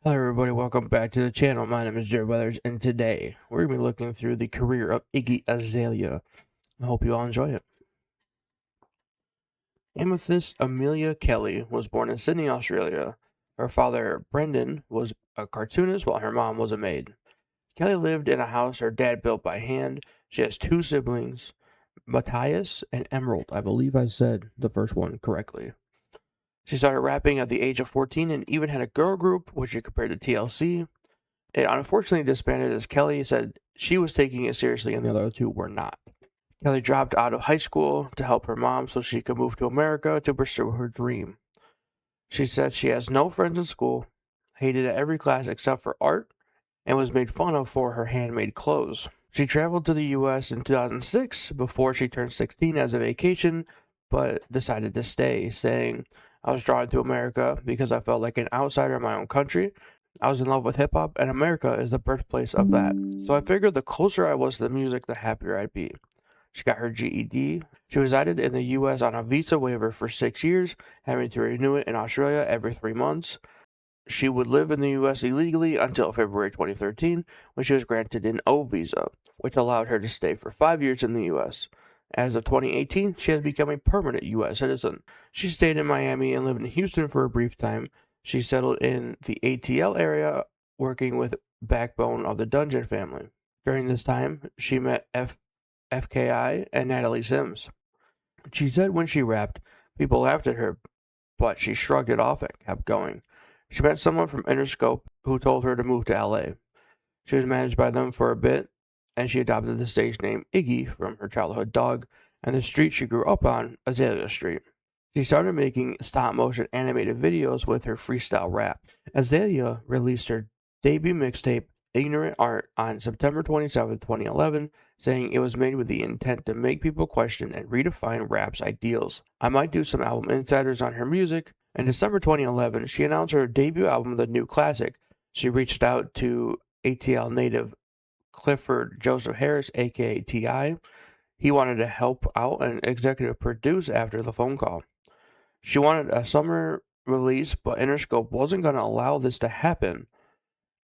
Hello everybody, welcome back to the channel. My name is Jared Weathers, and today we're going to be looking through the career of Iggy Azeala. I hope you all enjoy it. Amethyst Amelia Kelly was born in Sydney, Australia. Her father, Brendan, was a cartoonist while her mom was a maid. Kelly lived in a house her dad built by hand. She has two siblings, Matthias and Emerald. I believe I said the first one correctly. She started rapping at the age of 14 and even had a girl group, which she compared to TLC. It unfortunately disbanded as Kelly said she was taking it seriously and the other two were not. Kelly dropped out of high school to help her mom so she could move to America to pursue her dream. She said she has no friends in school, hated every class except for art, and was made fun of for her handmade clothes. She traveled to the US in 2006 before she turned 16 as a vacation, but decided to stay, saying, "I was drawn to America because I felt like an outsider in my own country. I was in love with hip hop, and America is the birthplace of that. So I figured the closer I was to the music, the happier I'd be." She got her GED. She resided in the US on a visa waiver for 6 years, having to renew it in Australia every 3 months. She would live in the US illegally until February 2013, when she was granted an O visa, which allowed her to stay for 5 years in the US. As of 2018, she has become a permanent US citizen. She stayed in Miami and lived in Houston for a brief time. She settled in the ATL area, working with Backbone of the Dungeon family. During this time, she met FKI and Natalie Sims. She said when she rapped, people laughed at her, but she shrugged it off and kept going. She met someone from Interscope who told her to move to LA. She was managed by them for a bit, and she adopted the stage name Iggy from her childhood dog and the street she grew up on, Azeala Street. She started making stop-motion animated videos with her freestyle rap. Azealia released her debut mixtape, Ignorant Art, on September 27, 2011, saying it was made with the intent to make people question and redefine rap's ideals. I might do some album insiders on her music. In December 2011, she announced her debut album, The New Classic. She reached out to ATL native Clifford Joseph Harris, aka T.I. He wanted to help out and executive produce after the phone call. She wanted a summer release, but Interscope wasn't going to allow this to happen.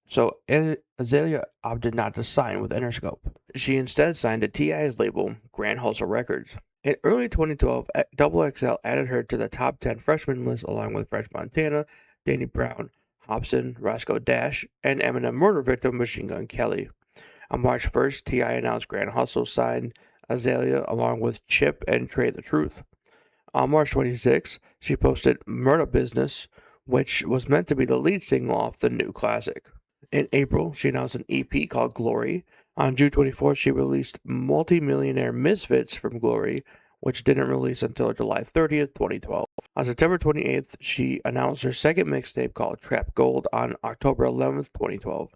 So Azealia opted not to sign with Interscope. She instead signed to T.I.'s label, Grand Hustle Records. In early 2012, XXL added her to the top 10 freshman list along with French Montana, Danny Brown, Hobson, Roscoe Dash, and Eminem murder victim Machine Gun Kelly. On March 1st, T.I. announced Grand Hustle signed Azealia along with Chip and Trey the Truth. On March 26th, she posted Murder Business, which was meant to be the lead single off the new classic. In April, she announced an EP called Glory. On June 24th, she released Multi-Millionaire Misfits from Glory, which didn't release until July 30th, 2012. On September 28th, she announced her second mixtape called Trap Gold on October 11th, 2012.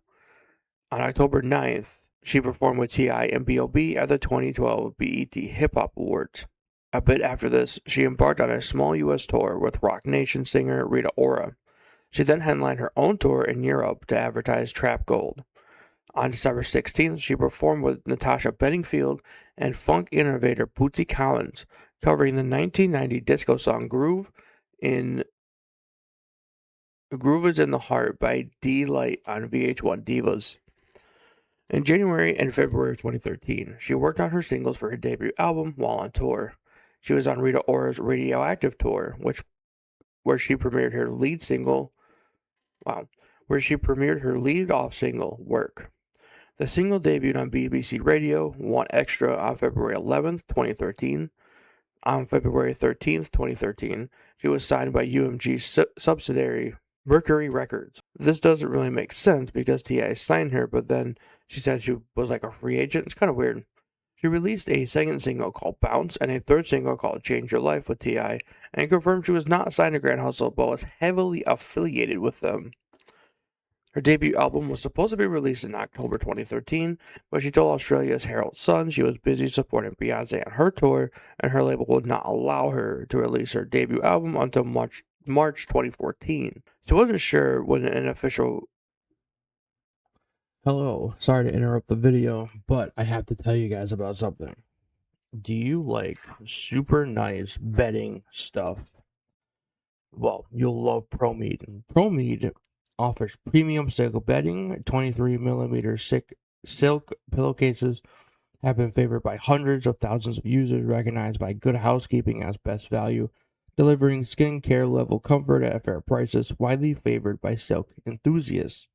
On October 9th, she performed with T.I. and B.O.B. at the 2012 BET Hip Hop Awards. A bit after this, she embarked on a small U.S. tour with Rock Nation singer Rita Ora. She then headlined her own tour in Europe to advertise Trap Gold. On December 16th, she performed with Natasha Bedingfield and funk innovator Bootsy Collins, covering the 1990 disco song Groove is in the Heart by D-Light on VH1 Divas. In January and February of 2013, she worked on her singles for her debut album while on tour. She was on Rita Ora's Radioactive tour, where she premiered her lead off single, Work. The single debuted on BBC Radio 1 Extra on February 11th, 2013. On February 13th, 2013, she was signed by UMG subsidiary Mercury Records. This doesn't really make sense because T.I. signed her, but then she said she was like a free agent. It's kind of weird. She released a second single called Bounce and a third single called Change Your Life with T.I. and confirmed she was not signed to Grand Hustle but was heavily affiliated with them. Her debut album was supposed to be released in October 2013, but she told Australia's Herald Sun she was busy supporting Beyonce on her tour, and her label would not allow her to release her debut album until March 2014. She wasn't sure when an official... Hello, sorry to interrupt the video, but I have to tell you guys about something. Do you like super nice bedding stuff? Well, you'll love ProMed. ProMed offers premium silk bedding. 23mm silk pillowcases have been favored by hundreds of thousands of users, recognized by Good Housekeeping as best value, delivering skincare level comfort at fair prices, widely favored by silk enthusiasts.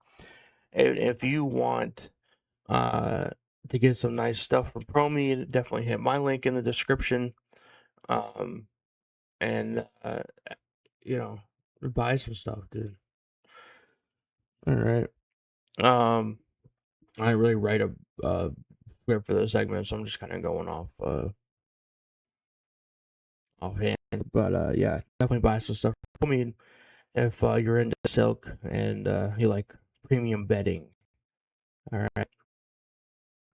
And if you want to get some nice stuff from Promi, definitely hit my link in the description. And you know, buy some stuff, dude. All right. I didn't really write a script for this segment, so I'm just kind of going offhand. But yeah, definitely buy some stuff. I mean, if you're into silk and you like premium bedding, all right.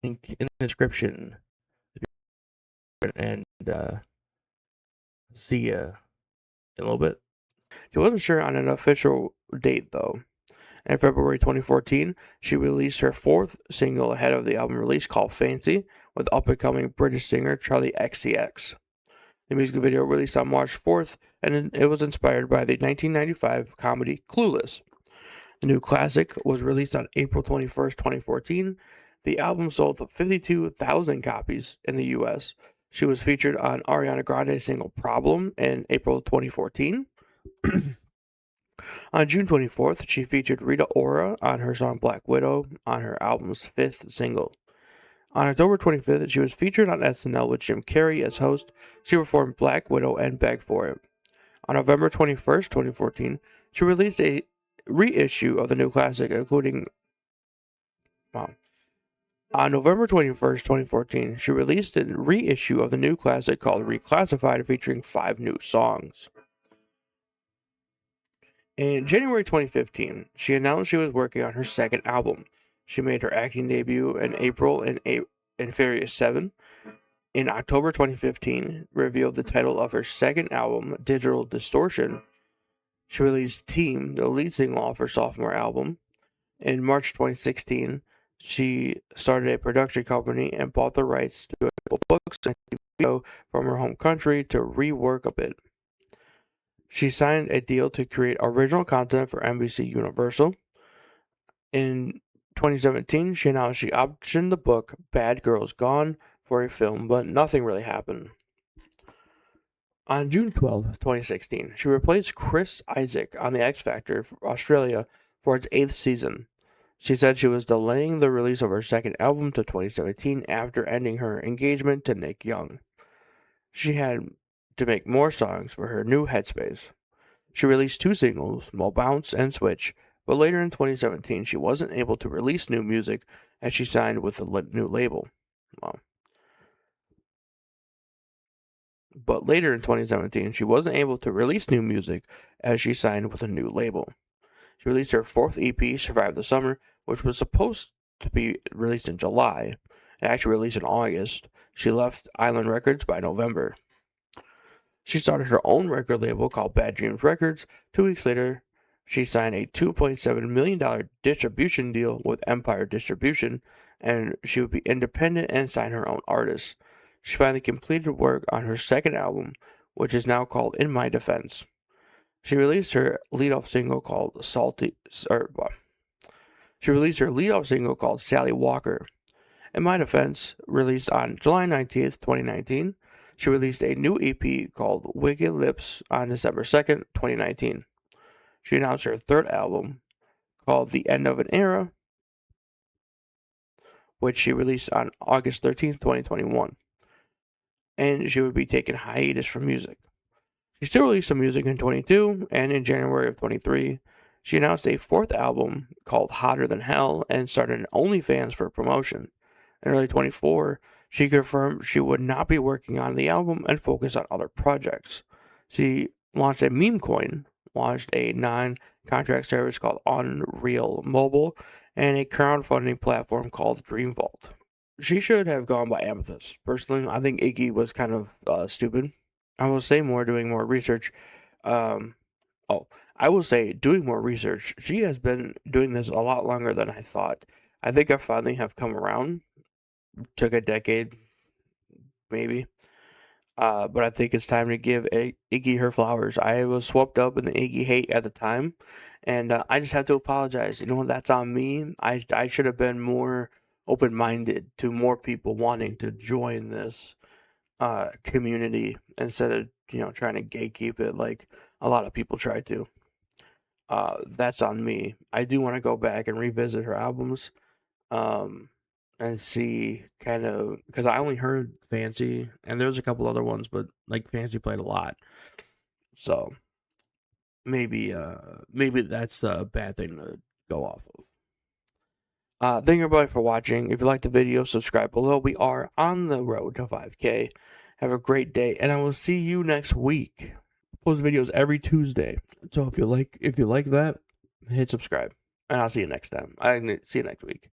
Link in the description, and see ya in a little bit. She wasn't sure on an official date though. In February 2014, she released her fourth single ahead of the album release called Fancy with up-and-coming British singer Charlie XCX. The music video released on March 4th, and it was inspired by the 1995 comedy Clueless. The new classic was released on April 21st, 2014. The album sold 52,000 copies in the US. She was featured on Ariana Grande's single Problem in April 2014. On June 24th, she featured Rita Ora on her song Black Widow on her album's fifth single. On October 25th, she was featured on SNL with Jim Carrey as host. She performed Black Widow and Beg for It. On November 21st, 2014, she released a reissue of the new classic, including... On November 21st, 2014, she released a reissue of the new classic called Reclassified, featuring 5 new songs. In January 2015, she announced she was working on her second album. She made her acting debut in April in Furious 7. In October 2015, revealed the title of her second album, Digital Distortion. She released Team, the lead single off her sophomore album. In March 2016, she started a production company and bought the rights to a couple books and video from her home country to rework a bit. She signed a deal to create original content for NBC Universal. In 2017, she announced she optioned the book Bad Girls Gone for a film, but nothing really happened. On June 12, 2016, she replaced Chris Isaak on The X Factor for Australia for its 8th season. She said she was delaying the release of her second album to 2017 after ending her engagement to Nick Young. She had to make more songs for her new Headspace. She released 2 singles, Mo Bounce and Switch, but later in 2017 she wasn't able to release new music as she signed with a new label. But later in 2017 she wasn't able to release new music as she signed with a new label. She released her 4th EP, Survive the Summer, which was supposed to be released in July, and actually released in August. She left Island Records by November. She started her own record label called Bad Dreams Records. 2 weeks later, she signed a $2.7 million distribution deal with Empire Distribution, and she would be independent and sign her own artists. She finally completed work on her second album, which is now called In My Defense. She released her lead-off single called Sally Walker. In My Defense, released on July 19th, 2019, she released a new EP called Wicked Lips on December 2nd, 2019. She announced her third album called The End of an Era, which she released on August 13th, 2021. And she would be taking hiatus from music. She still released some music in 22, and in January of 23, she announced a 4th album called Hotter Than Hell and started an OnlyFans for promotion. In early 24, she confirmed she would not be working on the album and focus on other projects. She launched a meme coin, launched a non-contract service called Unreal Mobile, and a crowdfunding platform called Dream Vault. She should have gone by Amethyst. Personally, I think Iggy was kind of stupid. I will say doing more research. I will say doing more research. She has been doing this a lot longer than I thought. I think I finally have come around. Took a decade, maybe. But I think it's time to give Iggy her flowers. I was swept up in the Iggy hate at the time, and I just have to apologize. You know, that's on me. I should have been more open minded to more people wanting to join this community instead of trying to gatekeep it like a lot of people try to. That's on me. I do want to go back and revisit her albums, um, and see kind of because I only heard Fancy and there's a couple other ones, but like Fancy played a lot, so maybe that's a bad thing to go off of. Thank you everybody for watching. If you liked the video, subscribe below. We are on the road to 5K. Have a great day, and I will see you next week. Post videos every Tuesday. So if you like that, hit subscribe, and I'll see you next time. I see you next week.